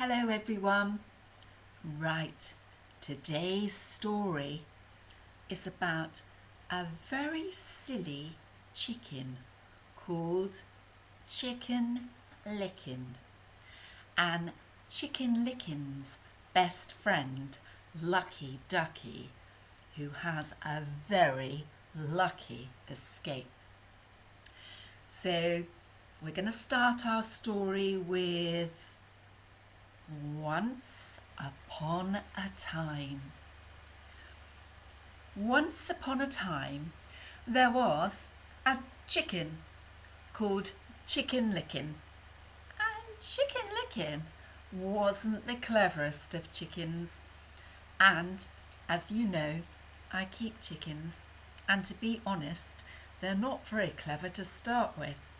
Hello everyone. Right, today's story is about a very silly chicken called Chicken Licken and Chicken Licken's best friend Lucky Ducky, who has a very lucky escape. So we're going to start our story with Once upon a time. Once upon a time, there was a chicken called Chicken Licken. And Chicken Licken wasn't the cleverest of chickens. And, as you know, I keep chickens. And to be honest, they're not very clever to start with.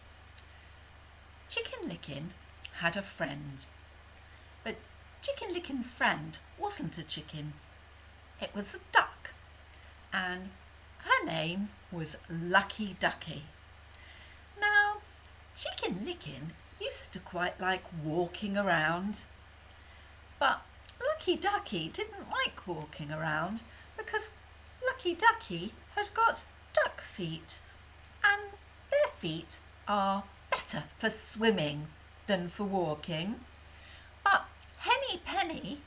Chicken Licken had a friend. But Chicken Licken's friend wasn't a chicken. It was a duck. And her name was Lucky Ducky. Now, Chicken Licken used to quite like walking around. But Lucky Ducky didn't like walking around because Lucky Ducky had got duck feet. And their feet are better for swimming than for walking. But Henny Penny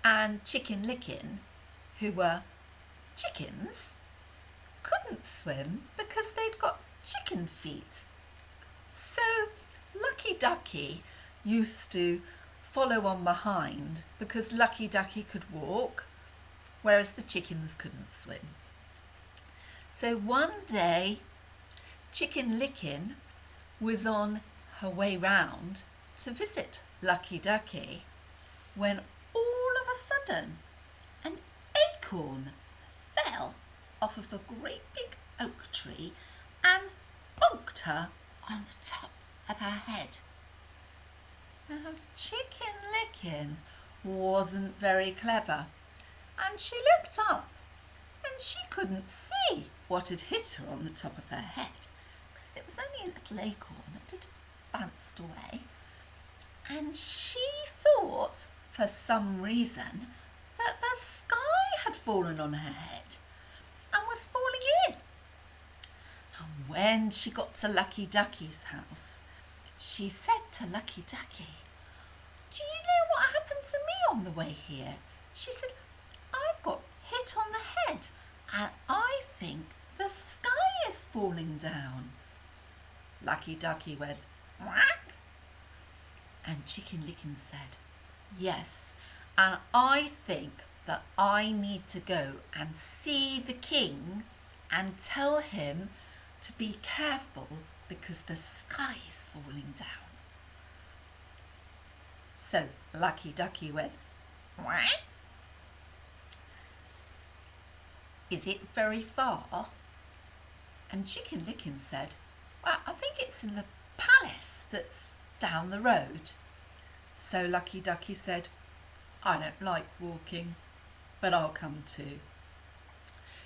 and Chicken Licken, who were chickens, couldn't swim because they'd got chicken feet. So Lucky Ducky used to follow on behind because Lucky Ducky could walk, whereas the chickens couldn't swim. So one day, Chicken Licken was on her way round to visit Lucky Ducky when all of a sudden an acorn fell off of a great big oak tree and bonked her on the top of her head. Now Chicken Licken wasn't very clever, and she looked up and she couldn't see what had hit her on the top of her head because it was only a little acorn that had bounced away. And she thought, for some reason, that the sky had fallen on her head and was falling in. And when she got to Lucky Ducky's house, she said to Lucky Ducky, "Do you know what happened to me on the way here?" She said, "I got hit on the head and I think the sky is falling down." Lucky Ducky went, "Quack." And Chicken Licken said, "Yes, and I think that I need to go and see the king and tell him to be careful because the sky is falling down." So Lucky Ducky went, "Quack." "Is it very far?" And Chicken Licken said, "Well, I think it's in the palace that's down the road." So Lucky Ducky said, "I don't like walking, but I'll come too."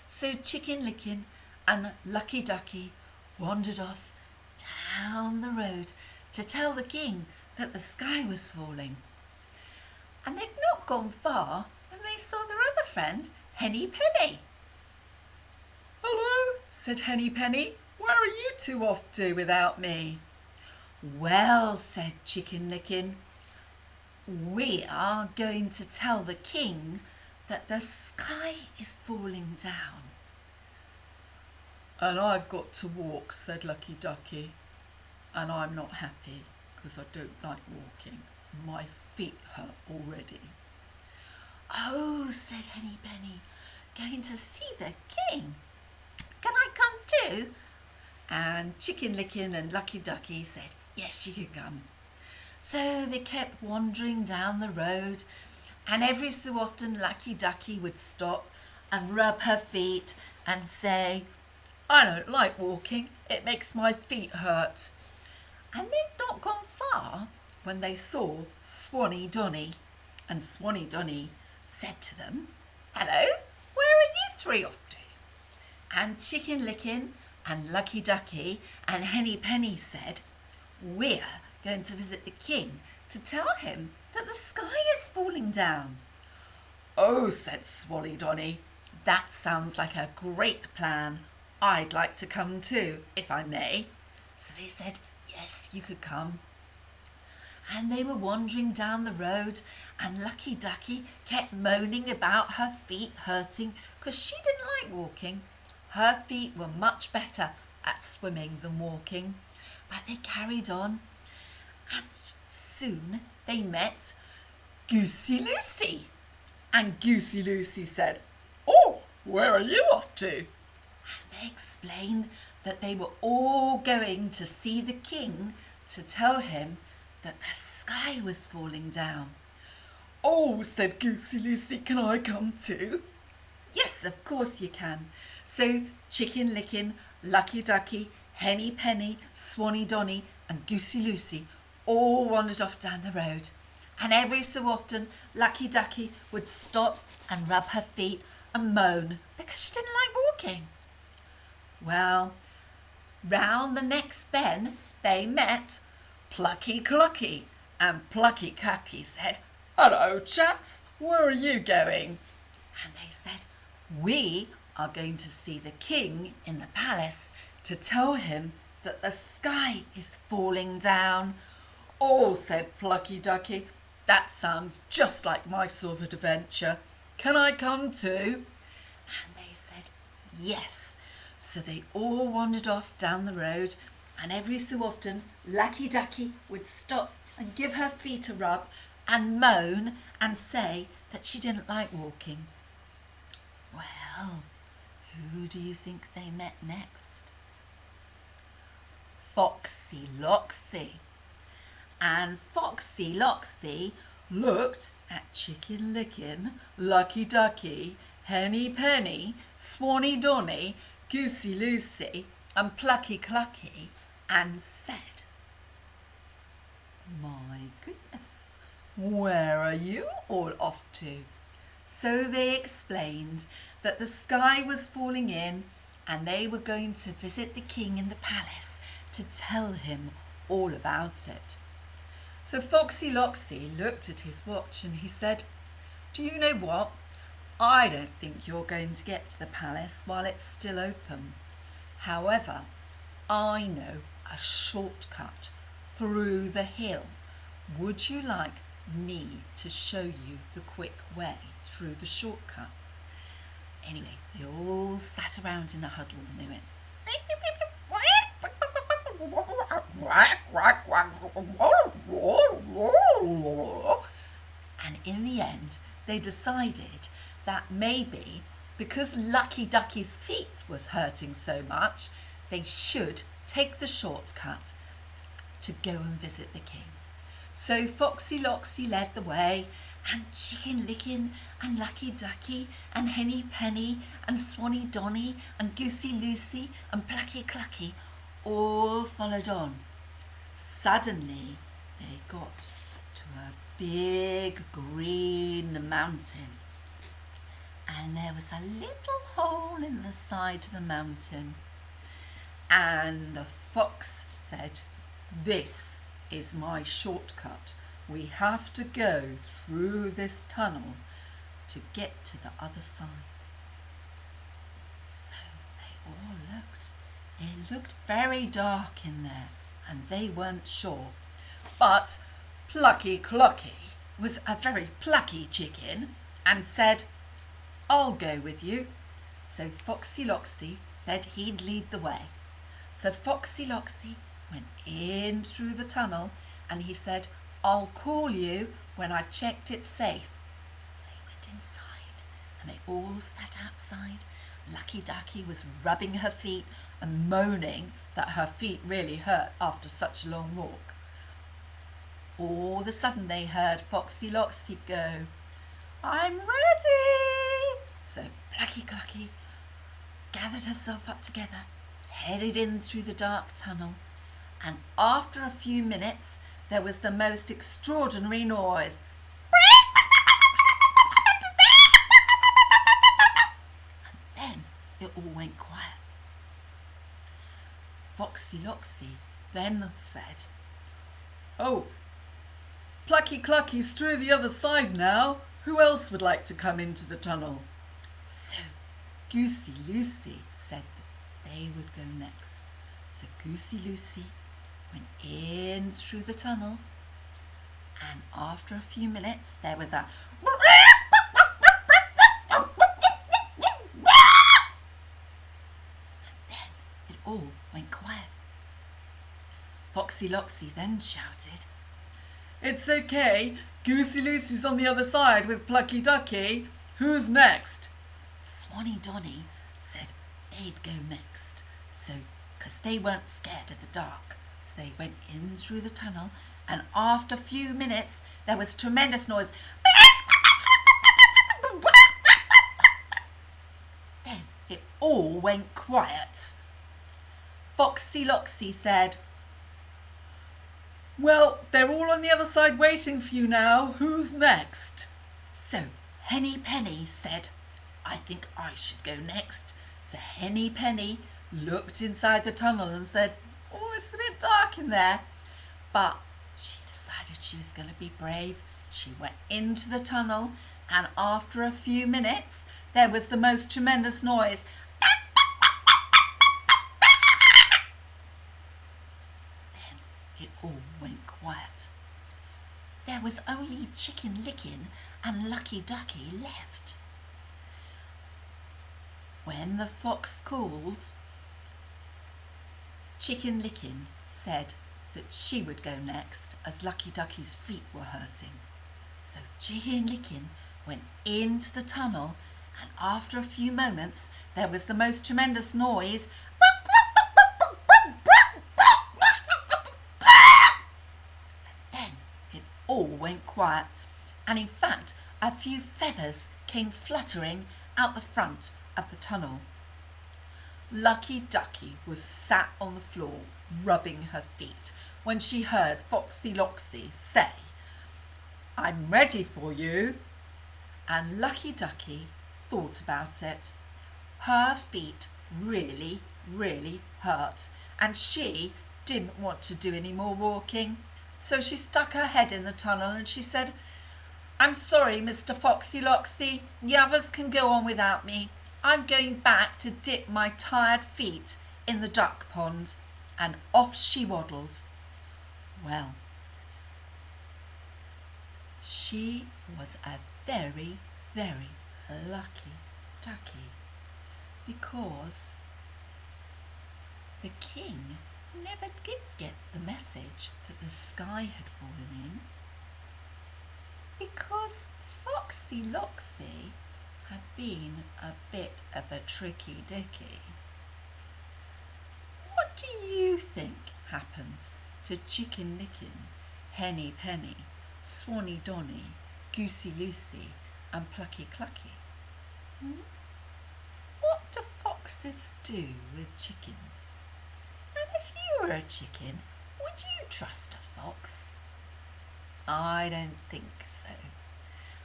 So Chicken Licken and Lucky Ducky wandered off down the road to tell the king that the sky was falling. And they'd not gone far when they saw their other friend, Henny Penny. "Hello," said Henny Penny. "Where are you two off to without me?" "Well," said Chicken Licken, "we are going to tell the king that the sky is falling down." "And I've got to walk," said Lucky Ducky, "and I'm not happy because I don't like walking. My feet hurt already." "Oh," said Henny Penny, "going to see the king? Can I come too?" And Chicken Licken and Lucky Ducky said, "Yes, you can come." So they kept wandering down the road, and every so often Lucky Ducky would stop and rub her feet and say, "I don't like walking, it makes my feet hurt." And they'd not gone far when they saw Swanee Donny, and Swanee Donny said to them, "Hello, where are you three off to?" And Chicken Licken and Lucky Ducky and Henny Penny said, "We're going to visit the king to tell him that the sky is falling down. "Oh," said Swally Donny, "that sounds like a great plan. I'd like to come too, if I may." So they said, yes, you could come. And they were wandering down the road, and Lucky Ducky kept moaning about her feet hurting because she didn't like walking. Her feet were much better at swimming than walking. But they carried on, and soon they met Goosey Lucy. And Goosey Lucy said, "Oh, where are you off to?" And they explained that they were all going to see the king to tell him that the sky was falling down. "Oh," said Goosey Lucy, "can I come too?" "Yes, of course you can." So Chicken Licken, Lucky Ducky, Henny Penny, Swanny Donny and Goosey Lucy all wandered off down the road. And every so often Lucky Ducky would stop and rub her feet and moan because she didn't like walking. Well, round the next bend they met Plucky Clucky, and Plucky Clucky said, "Hello, chaps, where are you going?" And they said, "We are going to see the king in the palace to tell him that the sky is falling down." "Oh," said Plucky Ducky, "that sounds just like my sort of adventure. Can I come too?" And they said, yes. So they all wandered off down the road, and every so often Lucky Ducky would stop and give her feet a rub and moan and say that she didn't like walking. Well, who do you think they met next? Foxy Loxy. And Foxy Loxy looked at Chicken Licken, Lucky Ducky, Henny Penny, Swanny Donny, Goosey Lucy and Plucky Clucky and said, "My goodness, where are you all off to?" So they explained that the sky was falling in and they were going to visit the king in the palace to tell him all about it. So Foxy Loxy looked at his watch and he said, "Do you know what? I don't think you're going to get to the palace while it's still open. However, I know a shortcut through the hill. Would you like me to show you the quick way through the shortcut?" Anyway, they all sat around in a huddle and they went, and in the end they decided that maybe because Lucky Ducky's feet was hurting so much, they should take the shortcut to go and visit the king. So Foxy Loxy led the way, and Chicken Licken and Lucky Ducky and Henny Penny and Swanny Donny and Goosey Lucy and Plucky Clucky all followed on. Suddenly they got to a big green mountain, and there was a little hole in the side of the mountain, and the fox said, "This is my shortcut. We have to go through this tunnel to get to the other side." So they all looked. It looked very dark in there and they weren't sure. But Plucky Clucky was a very plucky chicken and said, "I'll go with you." So Foxy Loxy said he'd lead the way. So Foxy Loxy went in through the tunnel and he said, "I'll call you when I've checked it safe." So he went inside and they all sat outside. Lucky Ducky was rubbing her feet and moaning that her feet really hurt after such a long walk. All of a sudden they heard Foxy Loxy go, "I'm ready." So Plucky Clucky gathered herself up together, headed in through the dark tunnel, and after a few minutes there was the most extraordinary noise. And then it all went quiet. Foxy Loxy then said, "Oh, Plucky Clucky's through the other side now. Who else would like to come into the tunnel? So Goosey Lucy said that they would go next. So Goosey Lucy went in through the tunnel, and after a few minutes there was a and then it all went quiet. Foxy Loxy then shouted, "It's okay, Goosey Lucy's on the other side with Plucky Ducky. Who's next?" Swanny Donny said they'd go next, so because they weren't scared of the dark. So they went in through the tunnel, and after a few minutes there was tremendous noise. Then it all went quiet. Foxy Loxy said, "Well, they're all on the other side waiting for you now. Who's next?" So Henny Penny said, "I think I should go next." So Henny Penny looked inside the tunnel and said, "Oh, it's a bit dark in there." But she decided she was going to be brave. She went into the tunnel, and after a few minutes there was the most tremendous noise. Then it all went quiet. There was only Chicken Licken and Lucky Ducky left. When the fox called, Chicken Licken said that she would go next as Lucky Ducky's feet were hurting. So Chicken Licken went into the tunnel, and after a few moments there was the most tremendous noise. Then it all went quiet, and in fact a few feathers came fluttering out the front of the tunnel. Lucky Ducky was sat on the floor rubbing her feet when she heard Foxy Loxy say, "I'm ready for you." And Lucky Ducky thought about it. Her feet really, really hurt, and she didn't want to do any more walking. So she stuck her head in the tunnel and she said, "I'm sorry, Mr. Foxy Loxy, the others can go on without me. I'm going back to dip my tired feet in the duck pond." And off she waddled. Well, she was a very, very lucky ducky, because the king never did get the message that the sky had fallen in, because Foxy Loxy had been a bit of a tricky dicky. What do you think happened to Chicken Licken, Henny Penny, Swanny Donny, Goosey Lucy and Plucky Clucky? What do foxes do with chickens? And if you were a chicken, would you trust a fox? I don't think so.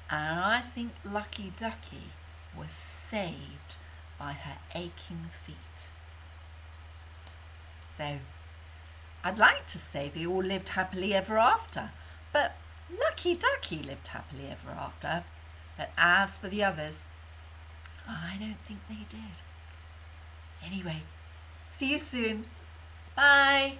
And I think Lucky Ducky was saved by her aching feet. So, I'd like to say they all lived happily ever after, but Lucky Ducky lived happily ever after. But as for the others, I don't think they did. Anyway, see you soon. Bye.